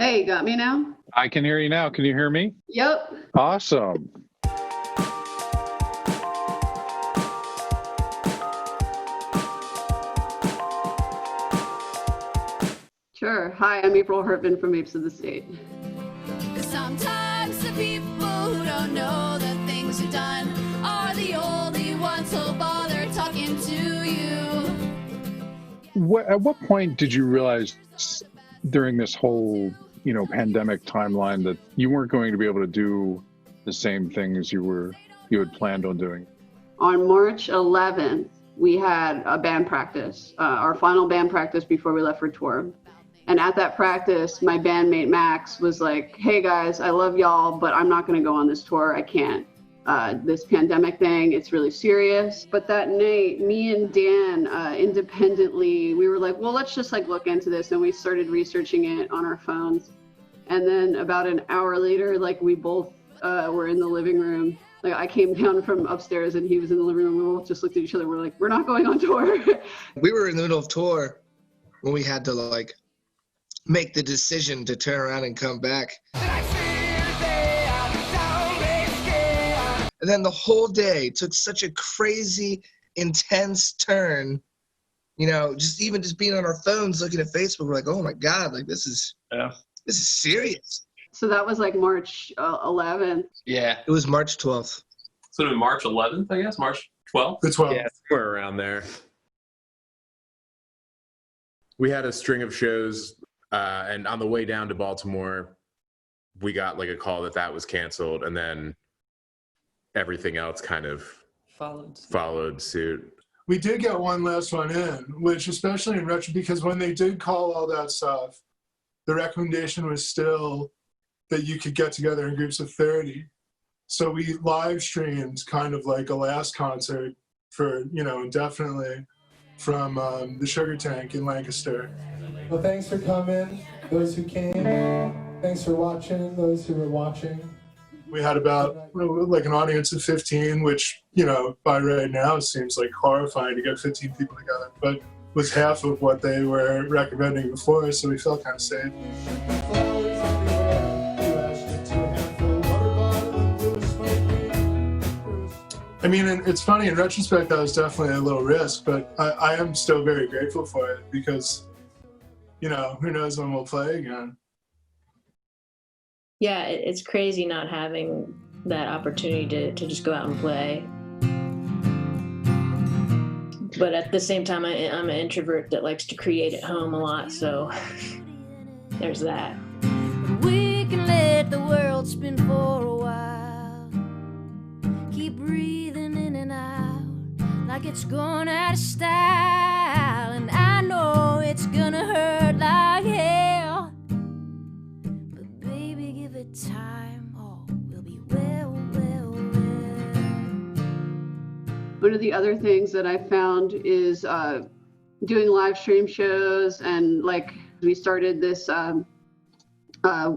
Hey, you got me now? I can hear you now. Can you hear me? Yep. Awesome. Sure. Hi, I'm April Hertman from Apes of the State. Sometimes the people who don't know the things you've done are the only ones who'll bother talking to you. At what point did you realize during this whole, pandemic timeline that you weren't going to be able to do the same things you had planned on doing? On March 11th, we had a band practice, our final band practice before we left for tour. And at that practice, my bandmate Max was like, hey guys, I love y'all, but I'm not going to go on this tour. I can't. This pandemic thing, it's really serious. But that night, me and Dan independently, we were like, well, let's just look into this. And we started researching it on our phones. And then about an hour later, we both were in the living room. I came down from upstairs and he was in the living room. We both just looked at each other. We're like, we're not going on tour. We were in the middle of tour when we had to make the decision to turn around and come back. And then the whole day took such a crazy, intense turn. Just being on our phones looking at Facebook, we're like, oh my God, this is serious. So that was March 11th. Yeah. It was March 12th. So it'd be March 11th, I guess, March 12th? The 12th. Yeah, somewhere around there. We had a string of shows, and on the way down to Baltimore, we got a call that was canceled, and then everything else kind of followed suit. We did get one last one in, which especially in retro, because when they did call all that stuff, the recommendation was still that you could get together in groups of 30. So we live streamed kind of a last concert for, indefinitely from the Sugar Tank in Lancaster. Well, thanks for coming, those who came. Thanks for watching, those who were watching. We had about an audience of 15, which, by right now seems horrifying to get 15 people together, but was half of what they were recommending before, so we felt kind of safe. I mean, it's funny, in retrospect, that was definitely a little risk, but I am still very grateful for it because, who knows when we'll play again. Yeah, it's crazy not having that opportunity to just go out and play. But at the same time, I'm an introvert that likes to create at home a lot, so there's that. We can let the world spin for a while. Keep breathing in and out like it's going out of style. And I know it's gonna hurt like hell, but baby, give it time. Oh, we'll be well. One of the other things that I found is doing live stream shows, and we started this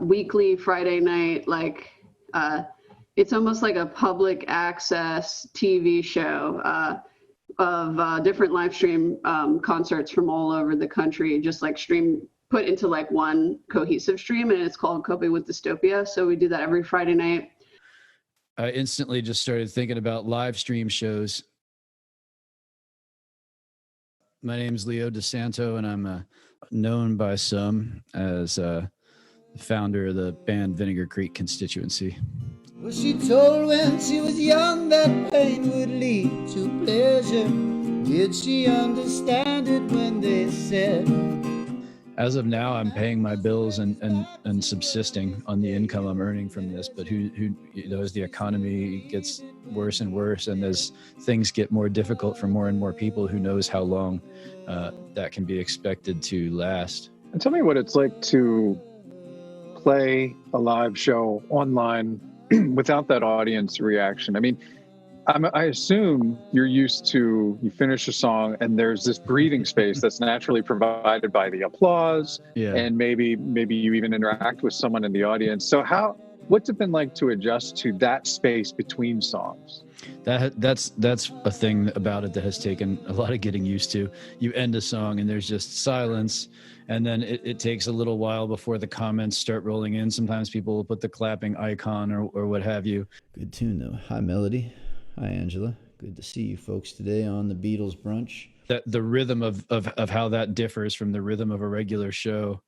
weekly Friday night, it's almost like a public access TV show of different live stream concerts from all over the country, just put into one cohesive stream, and it's called Coping with Dystopia. So we do that every Friday night. I instantly just started thinking about live stream shows. My name's Leo DeSanto, and I'm known by some as the founder of the band Vinegar Creek Constituency. Well, she told when she was young that pain would lead to pleasure. Did she understand it when they said? As of now, I'm paying my bills and subsisting on the income I'm earning from this. But who as the economy gets worse and worse, and as things get more difficult for more and more people, who knows how long that can be expected to last. And tell me what it's like to play a live show online without that audience reaction. I mean, I assume you're used to, you finish a song and there's this breathing space that's naturally provided by the applause, and maybe you even interact with someone in the audience. So what's it been like to adjust to that space between songs? That's a thing about it that has taken a lot of getting used to. You end a song and there's just silence, and then it takes a little while before the comments start rolling in. Sometimes people will put the clapping icon or what have you. Good tune though. Hi Melody. Hi Angela. Good to see you folks today on the Beatles brunch. That the rhythm of how that differs from the rhythm of a regular show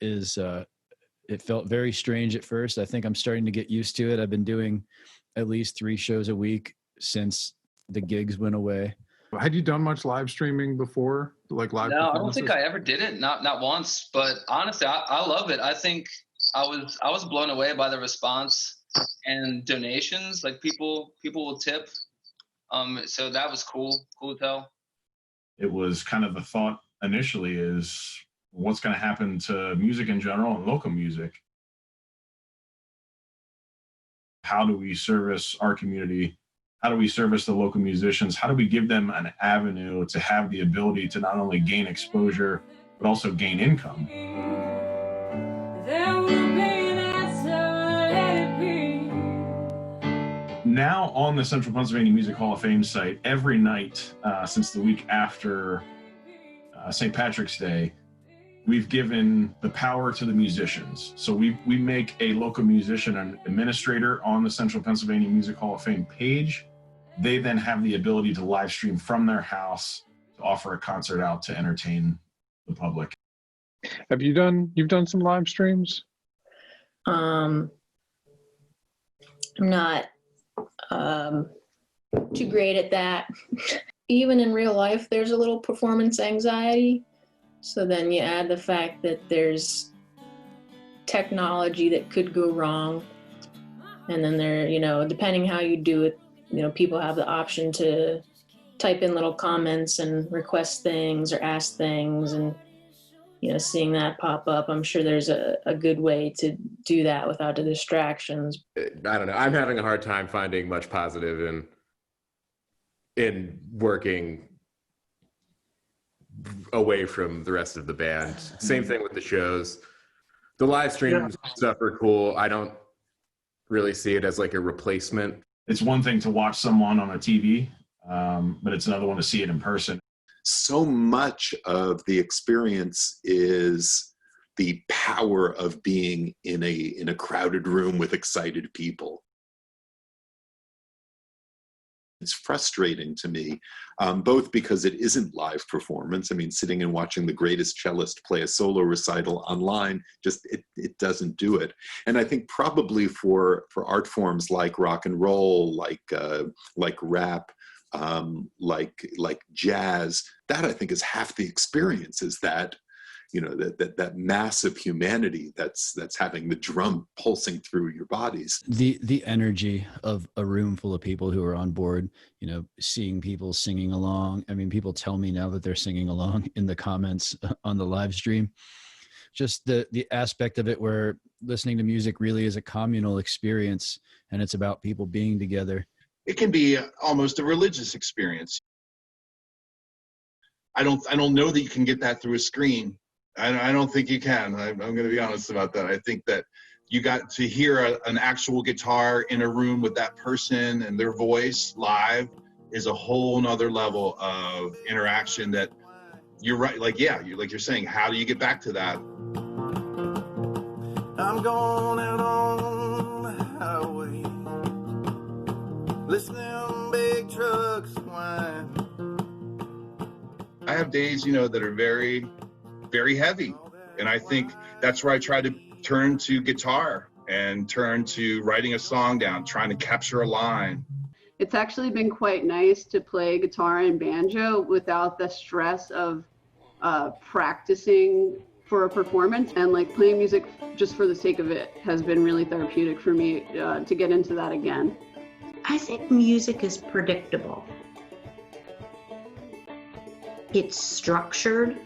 is it felt very strange at first. I think I'm starting to get used to it. I've been doing at least 3 shows a week since the gigs went away. Had you done much live streaming before? Like live? No, I don't think I ever did it. Not once. But honestly, I love it. I think I was blown away by the response and donations. Like people will tip. So that was cool to tell. It was kind of the thought initially is what's going to happen to music in general and local music. How do we service our community? How do we service the local musicians? How do we give them an avenue to have the ability to not only gain exposure, but also gain income? Now on the Central Pennsylvania Music Hall of Fame site, every night since the week after St. Patrick's Day, we've given the power to the musicians. So we make a local musician an administrator on the Central Pennsylvania Music Hall of Fame page. They then have the ability to live stream from their house to offer a concert out to entertain the public. You've done some live streams? I'm not too great at that. Even in real life, there's a little performance anxiety. So then you add the fact that there's technology that could go wrong. And then depending how you do it, people have the option to type in little comments and request things or ask things, and, seeing that pop up, I'm sure there's a good way to do that without the distractions. I don't know. I'm having a hard time finding much positive in working away from the rest of the band. Same thing with the shows. The live streams stuff are cool. I don't really see it as like a replacement. It's one thing to watch someone on a TV, but it's another one to see it in person. So much of the experience is the power of being in a crowded room with excited people. It's frustrating to me, both because it isn't live performance. I mean, sitting and watching the greatest cellist play a solo recital online, it doesn't do it. And I think probably for art forms like rock and roll, like rap, like jazz, that I think is half the experience, is that, that massive humanity that's having the drum pulsing through your bodies. The energy of a room full of people who are on board, seeing people singing along. I mean, people tell me now that they're singing along in the comments on the live stream. Just the aspect of it where listening to music really is a communal experience, and it's about people being together. It can be almost a religious experience. I don't know that you can get that through a screen. I don't think you can. I'm going to be honest about that. I think that you got to hear an actual guitar in a room with that person and their voice live is a whole nother level of interaction that you're right. Like you're saying, how do you get back to that? I'm going out on the highway, listening to big trucks whine. I have days, that are very, very heavy. And I think that's where I try to turn to guitar and turn to writing a song down, trying to capture a line. It's actually been quite nice to play guitar and banjo without the stress of practicing for a performance, and like playing music just for the sake of it has been really therapeutic for me to get into that again. I think music is predictable. It's structured.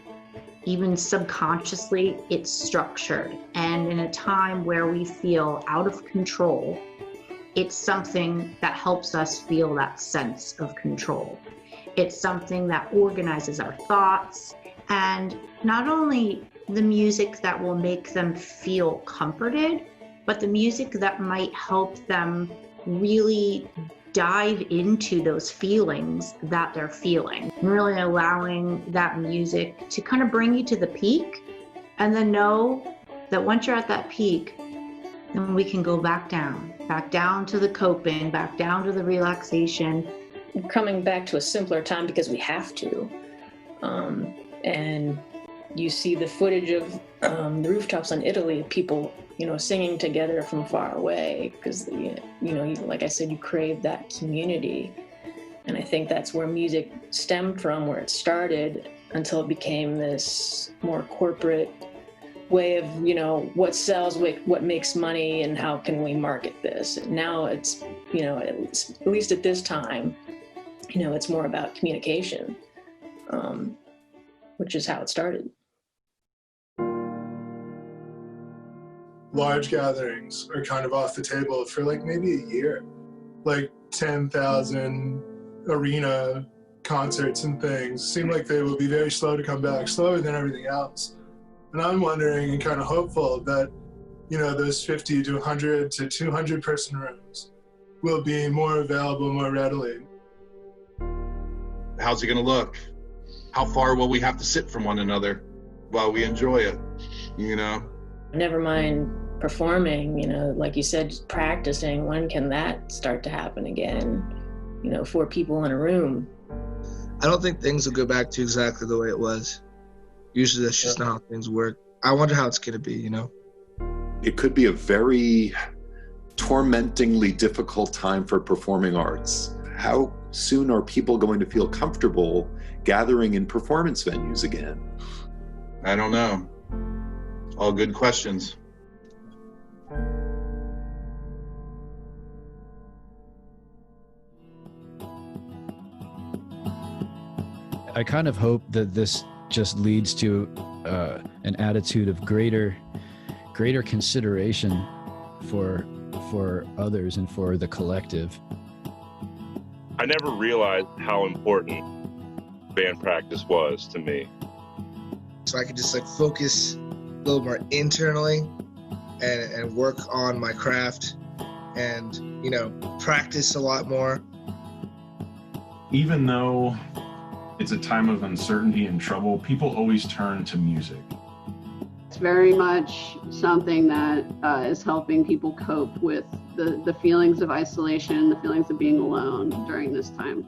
Even subconsciously, it's structured. And in a time where we feel out of control, it's something that helps us feel that sense of control. It's something that organizes our thoughts, and not only the music that will make them feel comforted, but the music that might help them really dive into those feelings that they're feeling, and really allowing that music to kind of bring you to the peak, and then know that once you're at that peak, then we can go back down to the coping, back down to the relaxation. Coming back to a simpler time because we have to. And you see the footage of the rooftops in Italy, people, singing together from far away because, like I said, you crave that community. And I think that's where music stemmed from, where it started, until it became this more corporate way of, what sells, what makes money, and how can we market this. And now it's, at least at this time, it's more about communication, which is how it started. Large gatherings are kind of off the table for like maybe a year, like 10,000 arena concerts and things seem like they will be very slow to come back, slower than everything else. And I'm wondering and kind of hopeful that, those 50 to 100 to 200 person rooms will be more available more readily. How's it going to look? How far will we have to sit from one another while we enjoy it? Never mind performing, like you said, just practicing. When can that start to happen again? 4 people in a room. I don't think things will go back to exactly the way it was. Usually that's just not how things work. I wonder how it's going to be, It could be a very tormentingly difficult time for performing arts. How soon are people going to feel comfortable gathering in performance venues again? I don't know. All good questions. I kind of hope that this just leads to an attitude of greater consideration for others and for the collective. I never realized how important band practice was to me. So I could just focus a little more internally and work on my craft and, practice a lot more. Even though it's a time of uncertainty and trouble, people always turn to music. It's very much something that is helping people cope with the feelings of isolation, the feelings of being alone during this time.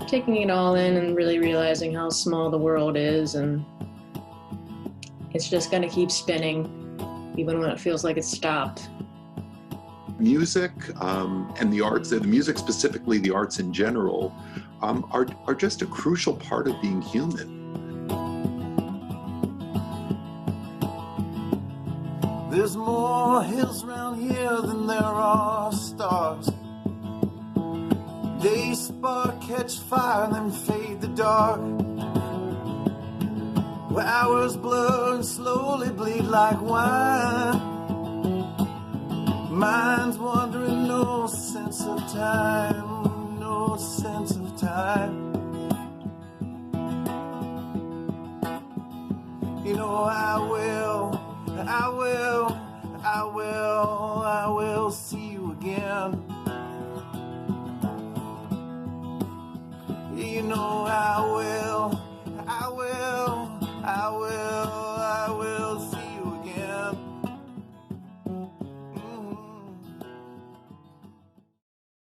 Taking it all in and really realizing how small the world is, and it's just going to keep spinning even when it feels like it's stopped. Music and the arts, the music specifically, the arts in general, are just a crucial part of being human. There's more hills around here than there are stars. They spark, catch fire, and then fade to dark. Where hours blur and slowly bleed like wine. Minds wandering, no sense of time, no sense of time. I will see you again.